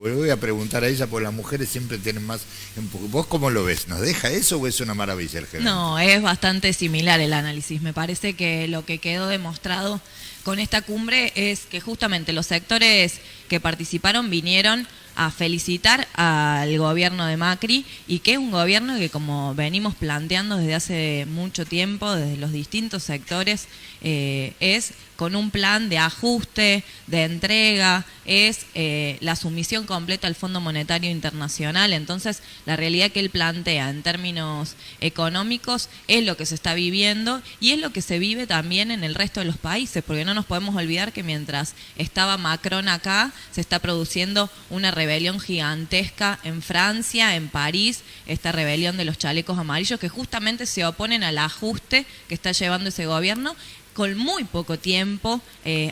Le voy a preguntar a ella, porque las mujeres siempre tienen más empuje. ¿Vos cómo lo ves? ¿Nos deja eso o es una maravilla el G20? No, es bastante similar el análisis. Me parece que lo que quedó demostrado con esta cumbre es que justamente los sectores que participaron vinieron a felicitar al gobierno de Macri, y que es un gobierno que, como venimos planteando desde hace mucho tiempo, desde los distintos sectores, es con un plan de ajuste, de entrega, es la sumisión completa al Fondo Monetario Internacional. Entonces, la realidad que él plantea en términos económicos es lo que se está viviendo y es lo que se vive también en el resto de los países, porque no nos podemos olvidar que mientras estaba Macron acá, se está produciendo una rebelión gigantesca en Francia, en París, esta rebelión de los chalecos amarillos que justamente se oponen al ajuste que está llevando ese gobierno con muy poco tiempo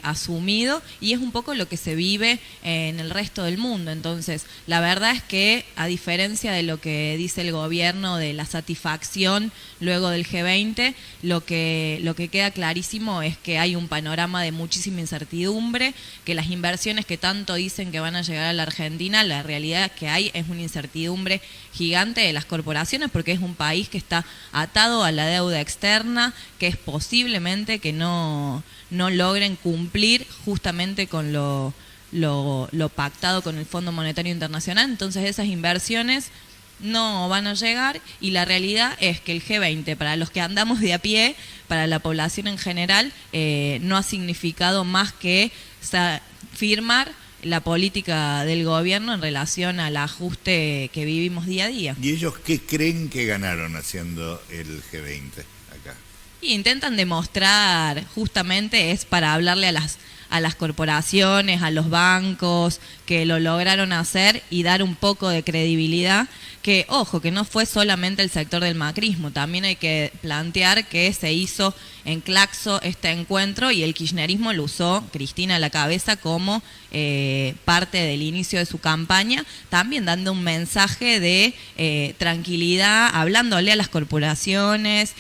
asumido, y es un poco lo que se vive en el resto del mundo. Entonces, la verdad es que, a diferencia de lo que dice el gobierno de la satisfacción luego del G20, lo que queda clarísimo es que hay un panorama de muchísima incertidumbre, que las inversiones que tanto dicen que van a llegar a la Argentina, la realidad que hay es una incertidumbre gigante de las corporaciones, porque es un país que está atado a la deuda externa, que es posiblemente que no logren cumplir justamente con lo pactado con el Fondo Monetario Internacional. Entonces, esas inversiones no van a llegar, y la realidad es que el G20, para los que andamos de a pie, para la población en general, no ha significado más que firmar la política del gobierno en relación al ajuste que vivimos día a día. ¿Y ellos qué creen que ganaron haciendo el G20 acá? Y intentan demostrar, justamente es para hablarle a las corporaciones, a los bancos, que lo lograron hacer, y dar un poco de credibilidad, que, ojo, que no fue solamente el sector del macrismo, también hay que plantear que se hizo en Claxo este encuentro, y el kirchnerismo lo usó Cristina a la cabeza como parte del inicio de su campaña, también dando un mensaje de tranquilidad, hablándole a las corporaciones,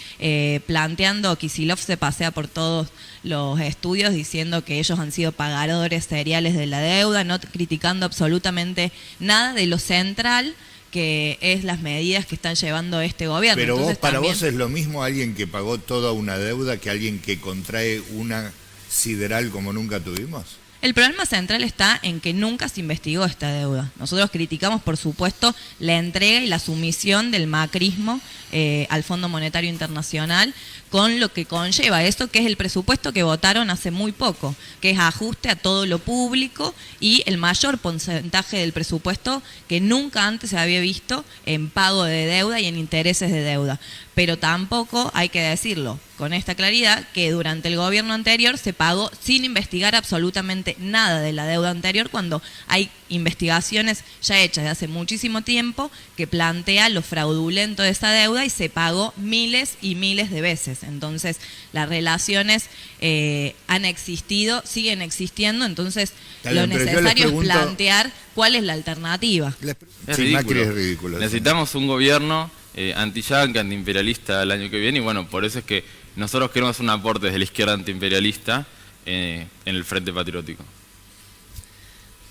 planteando, Kicillof se pasea por todos los estudios diciendo que ellos han sido pagadores seriales de la deuda, no criticando absolutamente nada de lo central que es las medidas que están llevando este gobierno. Pero entonces, para vos es lo mismo alguien que pagó toda una deuda que alguien que contrae una sideral como nunca tuvimos. El problema central está en que nunca se investigó esta deuda. Nosotros criticamos, por supuesto, la entrega y la sumisión del macrismo al Fondo Monetario Internacional, con lo que conlleva eso, que es el presupuesto que votaron hace muy poco, que es ajuste a todo lo público, y el mayor porcentaje del presupuesto que nunca antes se había visto en pago de deuda y en intereses de deuda. Pero tampoco, hay que decirlo con esta claridad, que durante el gobierno anterior se pagó sin investigar absolutamente nada de la deuda anterior, cuando hay investigaciones ya hechas de hace muchísimo tiempo que plantea lo fraudulento de esa deuda, y se pagó miles y miles de veces. Entonces, las relaciones han existido, siguen existiendo, entonces lo necesario es plantear cuál es la alternativa. Es Sí, ridículo. Macri es ridículo. Necesitamos un gobierno anti-yanqui, antiimperialista el año que viene, y bueno, por eso es que nosotros queremos un aporte desde la izquierda antiimperialista en el Frente Patriótico.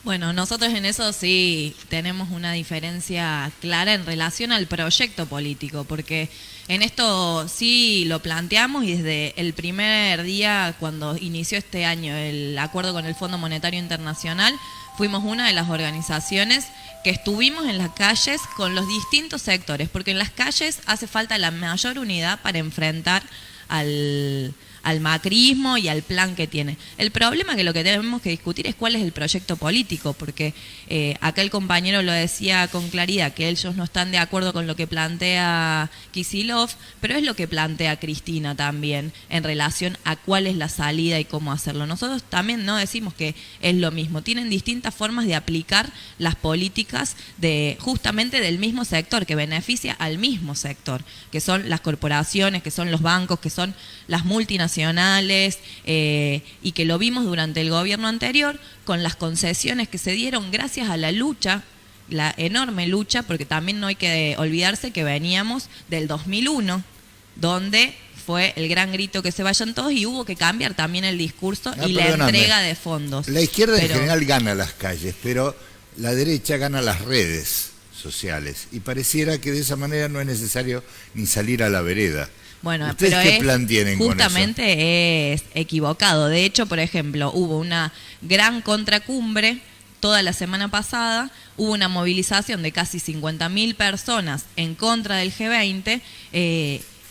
Bueno, nosotros en eso sí tenemos una diferencia clara en relación al proyecto político, porque en esto sí lo planteamos, y desde el primer día, cuando inició este año el acuerdo con el Fondo Monetario Internacional, fuimos una de las organizaciones que estuvimos en las calles con los distintos sectores, porque en las calles hace falta la mayor unidad para enfrentar al macrismo y al plan que tiene. El problema, que lo que tenemos que discutir es cuál es el proyecto político, porque acá el compañero lo decía con claridad, que ellos no están de acuerdo con lo que plantea Kicillof, pero es lo que plantea Cristina también en relación a cuál es la salida y cómo hacerlo. Nosotros también no decimos que es lo mismo, tienen distintas formas de aplicar las políticas de justamente del mismo sector, que beneficia al mismo sector, que son las corporaciones, que son los bancos, que son las multinacionales, y que lo vimos durante el gobierno anterior con las concesiones que se dieron gracias a la lucha, la enorme lucha, porque también no hay que olvidarse que veníamos del 2001, donde fue el gran grito que se vayan todos, y hubo que cambiar también el discurso y la entrega de fondos. La izquierda en general gana las calles, pero la derecha gana las redes sociales y pareciera que de esa manera no es necesario ni salir a la vereda. Bueno, ¿Ustedes pero qué plan tienen con eso? justamente es equivocado. De hecho, por ejemplo, hubo una gran contracumbre toda la semana pasada, hubo una movilización de casi 50.000 personas en contra del G20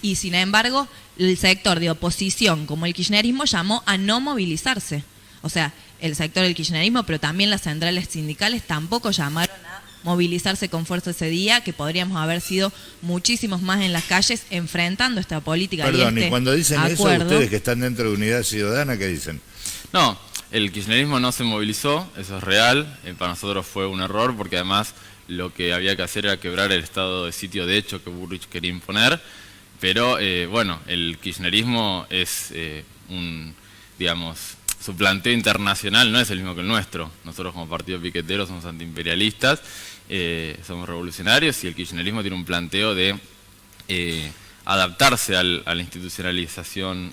y sin embargo el sector de oposición como el kirchnerismo llamó a no movilizarse. O sea, el sector del kirchnerismo, pero también las centrales sindicales tampoco llamaron a movilizarse con fuerza ese día, que podríamos haber sido muchísimos más en las calles enfrentando esta política. Perdón, y y cuando dicen acuerdo, eso, ustedes que están dentro de Unidad Ciudadana, ¿qué dicen? No, el kirchnerismo no se movilizó, eso es real, para nosotros fue un error porque además lo que había que hacer era quebrar el estado de sitio de hecho que Bullrich quería imponer, pero bueno, el kirchnerismo es digamos, su planteo internacional no es el mismo que el nuestro. Nosotros como partido piquetero somos antiimperialistas, somos revolucionarios y el kirchnerismo tiene un planteo de adaptarse a la institucionalización,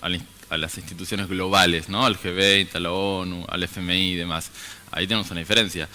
a las instituciones globales, ¿no? Al G20, a la ONU, al FMI y demás. Ahí tenemos una diferencia.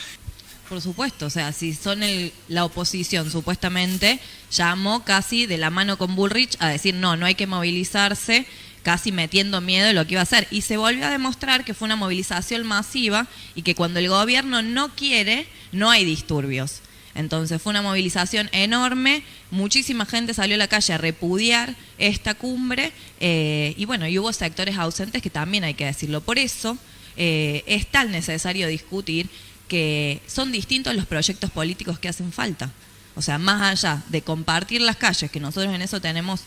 Por supuesto, o sea, si son la oposición supuestamente, llamó casi de la mano con Bullrich a decir no hay que movilizarse, casi metiendo miedo de lo que iba a hacer. Y se volvió a demostrar que fue una movilización masiva y que cuando el gobierno no quiere, no hay disturbios. Entonces fue una movilización enorme, muchísima gente salió a la calle a repudiar esta cumbre y bueno, y hubo sectores ausentes que también hay que decirlo. Por eso es tan necesario discutir que son distintos los proyectos políticos que hacen falta. O sea, más allá de compartir las calles, que nosotros en eso tenemos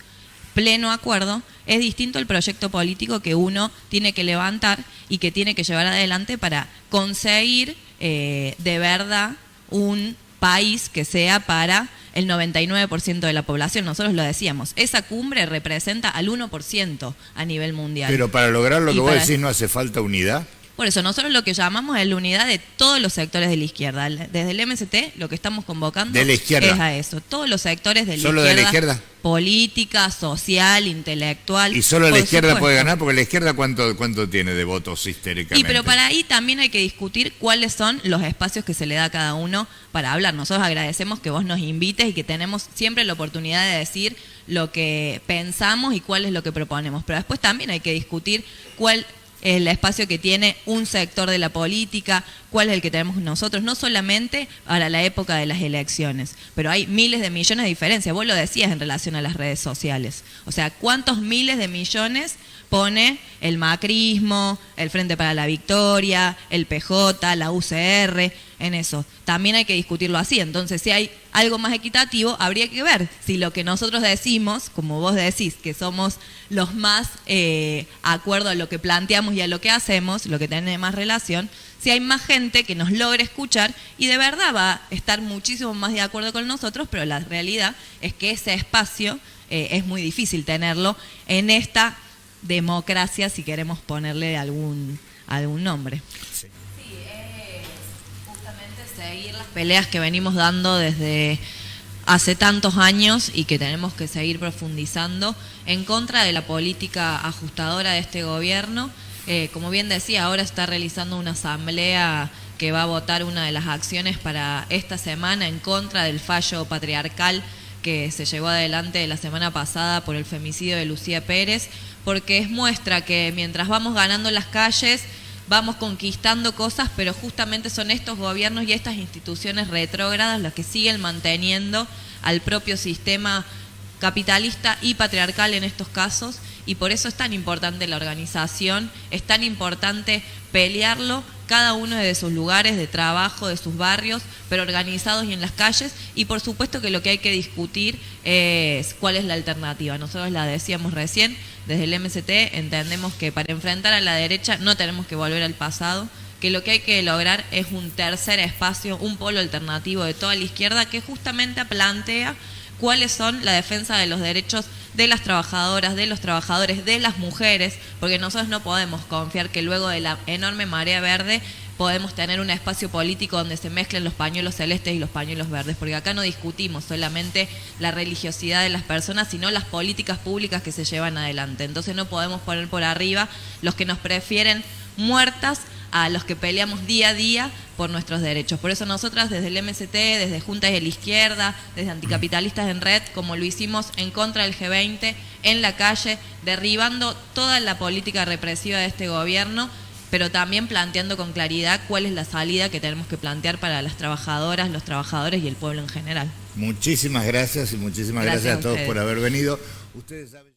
pleno acuerdo, es distinto el proyecto político que uno tiene que levantar y que tiene que llevar adelante para conseguir de verdad un país que sea para el 99% de la población. Nosotros lo decíamos, esa cumbre representa al 1% a nivel mundial. Pero para lograr lo que vos para decís no hace falta unidad. Por eso, nosotros lo que llamamos es la unidad de todos los sectores de la izquierda. Desde el MST lo que estamos convocando de la izquierda es a eso. Todos los sectores de la ¿Solo izquierda. de la izquierda? Política, social, intelectual. ¿Y solo la izquierda supuesto. puede ganar? Porque la izquierda ¿cuánto tiene de votos histéricamente? Y pero para ahí también hay que discutir cuáles son los espacios que se le da a cada uno para hablar. Nosotros agradecemos que vos nos invites y que tenemos siempre la oportunidad de decir lo que pensamos y cuál es lo que proponemos. Pero después también hay que discutir cuál el espacio que tiene un sector de la política, cuál es el que tenemos nosotros, no solamente para la época de las elecciones, pero hay miles de millones de diferencias. Vos lo decías en relación a las redes sociales. O sea, ¿cuántos miles de millones pone el macrismo, el Frente para la Victoria, el PJ, la UCR, en eso? También hay que discutirlo así. Entonces, si hay algo más equitativo, habría que ver si lo que nosotros decimos, como vos decís, que somos los más acuerdo a lo que planteamos y a lo que hacemos, lo que tiene más relación, si hay más gente que nos logre escuchar y de verdad va a estar muchísimo más de acuerdo con nosotros, pero la realidad es que ese espacio es muy difícil tenerlo en esta democracia, si queremos ponerle algún nombre. Sí. Sí, es justamente seguir las peleas que venimos dando desde hace tantos años y que tenemos que seguir profundizando en contra de la política ajustadora de este gobierno. Como bien decía, ahora está realizando una asamblea que va a votar una de las acciones para esta semana en contra del fallo patriarcal que se llevó adelante la semana pasada por el femicidio de Lucía Pérez, porque es muestra que mientras vamos ganando las calles, vamos conquistando cosas, pero justamente son estos gobiernos y estas instituciones retrógradas las que siguen manteniendo al propio sistema capitalista y patriarcal en estos casos, y por eso es tan importante la organización, es tan importante pelearlo cada uno de sus lugares de trabajo, de sus barrios, pero organizados y en las calles, y por supuesto que lo que hay que discutir es cuál es la alternativa. Nosotros la decíamos recién, desde el MST entendemos que para enfrentar a la derecha no tenemos que volver al pasado, que lo que hay que lograr es un tercer espacio, un polo alternativo de toda la izquierda que justamente plantea cuáles son la defensa de los derechos de las trabajadoras, de los trabajadores, de las mujeres, porque nosotros no podemos confiar que luego de la enorme marea verde podemos tener un espacio político donde se mezclen los pañuelos celestes y los pañuelos verdes, porque acá no discutimos solamente la religiosidad de las personas, sino las políticas públicas que se llevan adelante. Entonces no podemos poner por arriba los que nos prefieren muertas a los que peleamos día a día por nuestros derechos. Por eso nosotras desde el MST, desde Juntas de la Izquierda, desde Anticapitalistas en Red, como lo hicimos en contra del G20, en la calle, derribando toda la política represiva de este gobierno, pero también planteando con claridad cuál es la salida que tenemos que plantear para las trabajadoras, los trabajadores y el pueblo en general. Muchísimas gracias y muchísimas gracias a todos por haber venido. Ustedes saben...